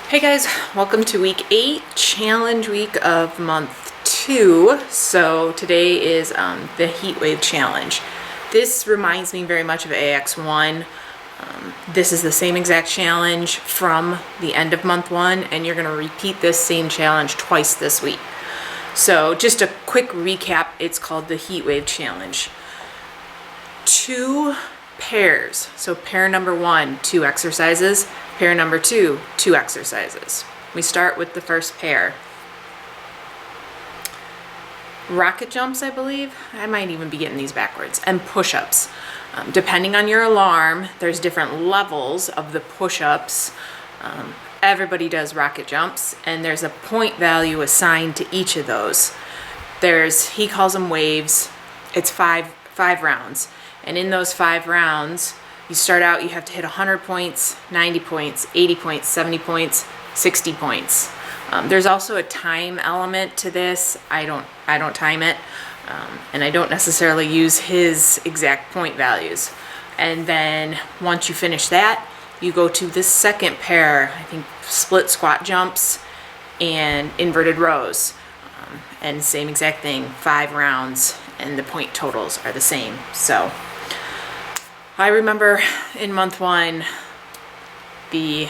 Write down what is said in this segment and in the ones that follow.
Hey guys, welcome to week 8, challenge week of month 2. So today is the heat wave challenge. This reminds me very much of AX1. This is the same exact challenge from the end of month 1, and you're going to repeat this same challenge twice this week. So just a quick recap, it's called the heat wave challenge. 2 pairs. So pair number 1, 2 exercises. Pair number 2, 2 exercises. We start with the first pair. Rocket jumps, I believe. I might even be getting these backwards. And push-ups. Depending on your alarm, there's different levels of the push-ups. Everybody does rocket jumps, and there's a point value assigned to each of those. He calls them waves. It's five rounds. And in those 5 rounds, you start out, you have to hit 100 points, 90 points, 80 points, 70 points, 60 points. There's also a time element to this. I don't time it, and I don't necessarily use his exact point values. And then once you finish that, you go to this second pair, I think split squat jumps and inverted rows. And same exact thing, 5 rounds, and the point totals are the same. So I remember in month 1, it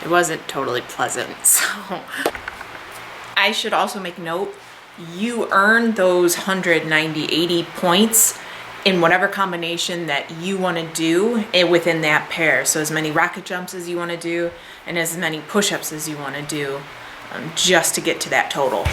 wasn't totally pleasant. So I should also make note, you earn those 100, 90, 80 points in whatever combination that you want to do within that pair. So as many rocket jumps as you want to do, and as many push-ups as you want to do, just to get to that total.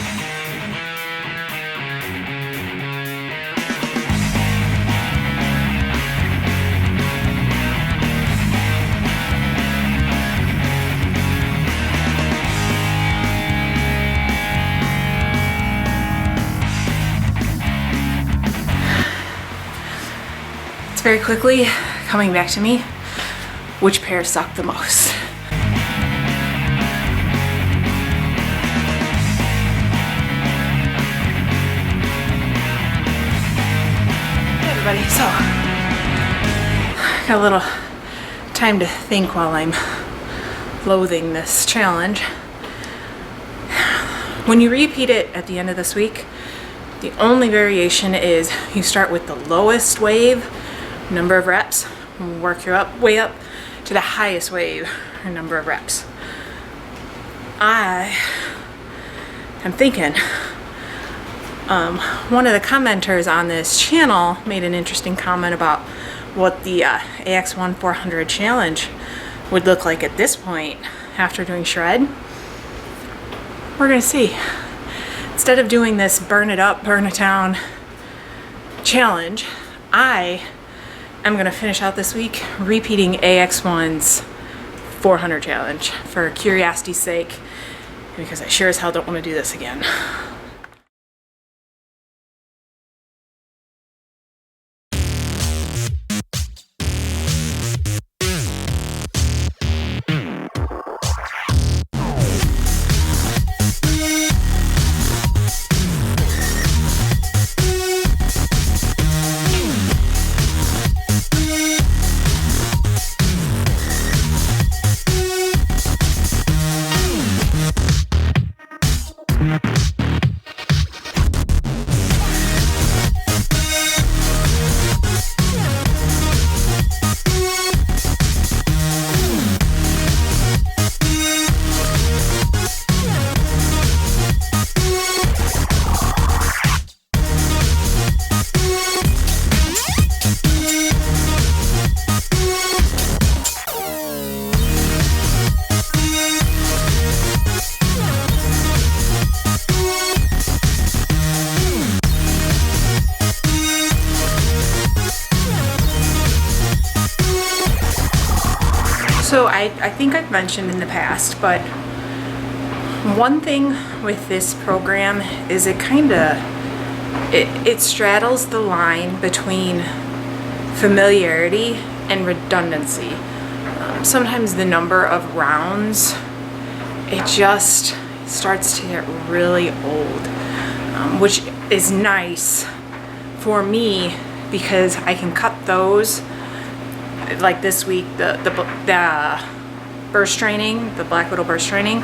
Very quickly coming back to me, which pair sucked the most. Hey everybody, so got a little time to think while I'm loathing this challenge. When you repeat it at the end of this week, the only variation is you start with the lowest wave, number of reps, and work your way up to the highest wave or number of reps. I am thinking, one of the commenters on this channel made an interesting comment about what the AX1 400 challenge would look like at this point after doing shred. We're gonna see. Instead of doing this burn it up, burn it down challenge, I'm going to finish out this week repeating AX1's 400 challenge for curiosity's sake, because I sure as hell don't want to do this again. So I think I've mentioned in the past, but one thing with this program is it straddles the line between familiarity and redundancy. Sometimes the number of rounds, it just starts to get really old, which is nice for me because I can cut those. Like this week, the burst training, the Black Widow burst training,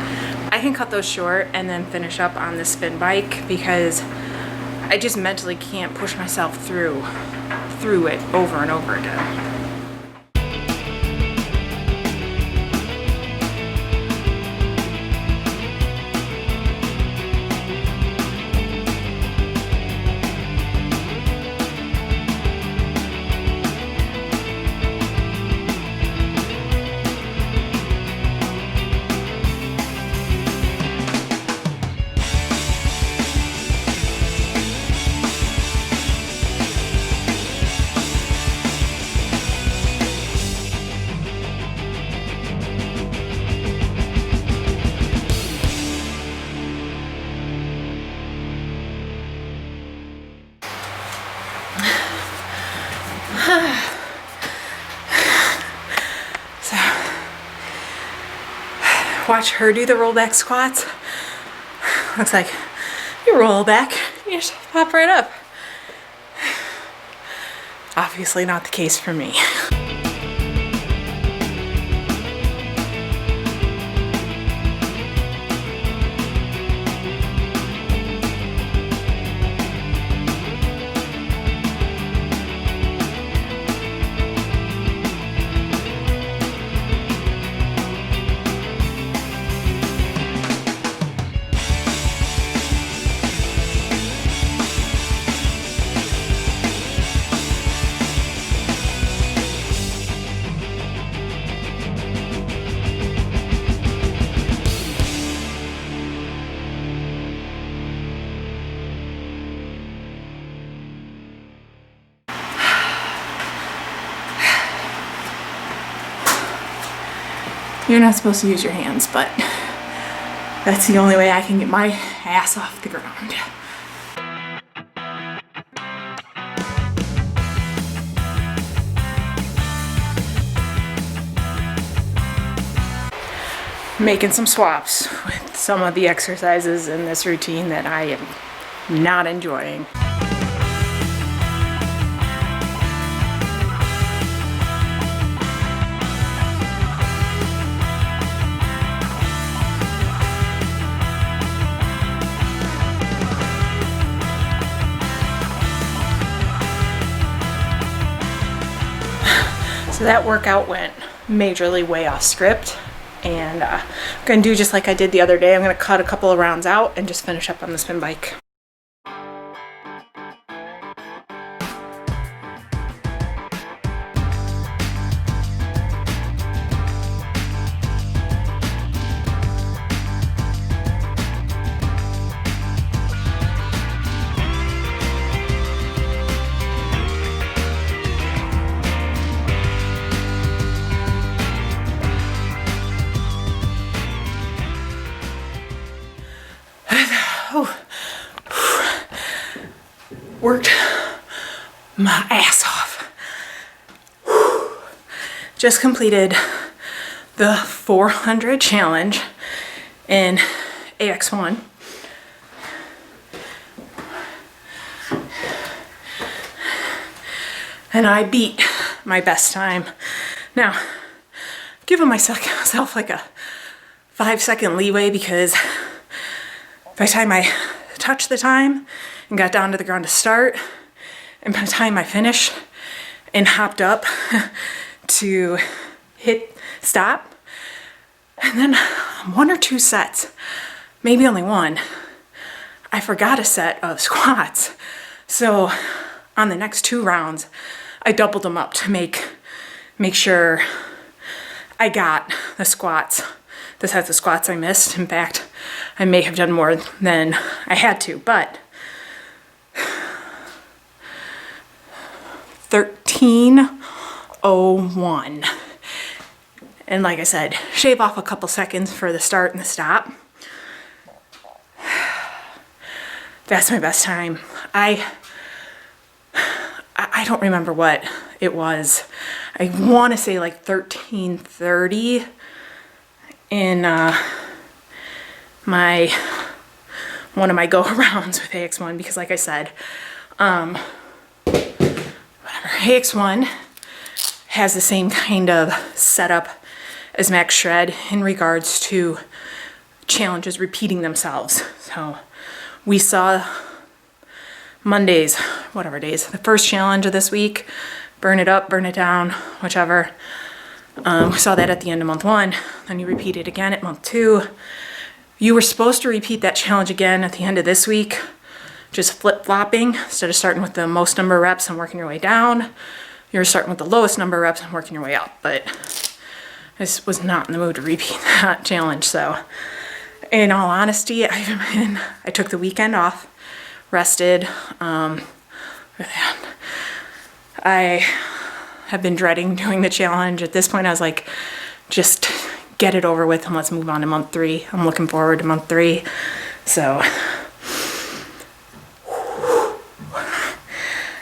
I can cut those short and then finish up on the spin bike because I just mentally can't push myself through it over and over again. So, watch her do the rollback squats. Looks like you roll back, you just pop right up. Obviously not the case for me. You're not supposed to use your hands, but that's the only way I can get my ass off the ground. Making some swaps with some of the exercises in this routine that I am not enjoying. So that workout went majorly way off script, and I'm gonna do just like I did the other day. I'm gonna cut a couple of rounds out and just finish up on the spin bike. Worked my ass off. Just completed the 400 challenge in AX1. And I beat my best time. Now, I've given myself like a 5-second leeway because by the time I touched the time and got down to the ground to start, and by the time I finished and hopped up to hit stop, and then 1 or 2 sets, maybe only one, I forgot a set of squats. So on the next 2 rounds, I doubled them up to make sure I got the squats, the sets of squats I missed. In fact, I may have done more than I had to, but 13:01. And like I said, shave off a couple seconds for the start and the stop. That's my best time. I don't remember what it was. I want to say like 13:30 in one of my go-arounds with AX1, because like I said, AX1 has the same kind of setup as Max Shred in regards to challenges repeating themselves. So we saw Mondays, whatever days, the first challenge of this week, burn it up, burn it down, whichever. We saw that at the end of month 1. Then you repeat it again at month 2. You were supposed to repeat that challenge again at the end of this week, just flip-flopping. Instead of starting with the most number of reps and working your way down, you're starting with the lowest number of reps and working your way up. But I just was not in the mood to repeat that challenge. So in all honesty, I took the weekend off, rested. I have been dreading doing the challenge. At this point, I was like, just get it over with and let's move on to month 3. I'm looking forward to month 3. So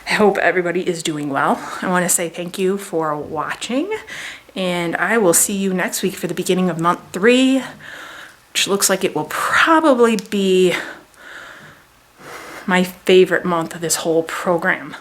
I hope everybody is doing well. I want to say thank you for watching, and I will see you next week for the beginning of month 3, which looks like it will probably be my favorite month of this whole program.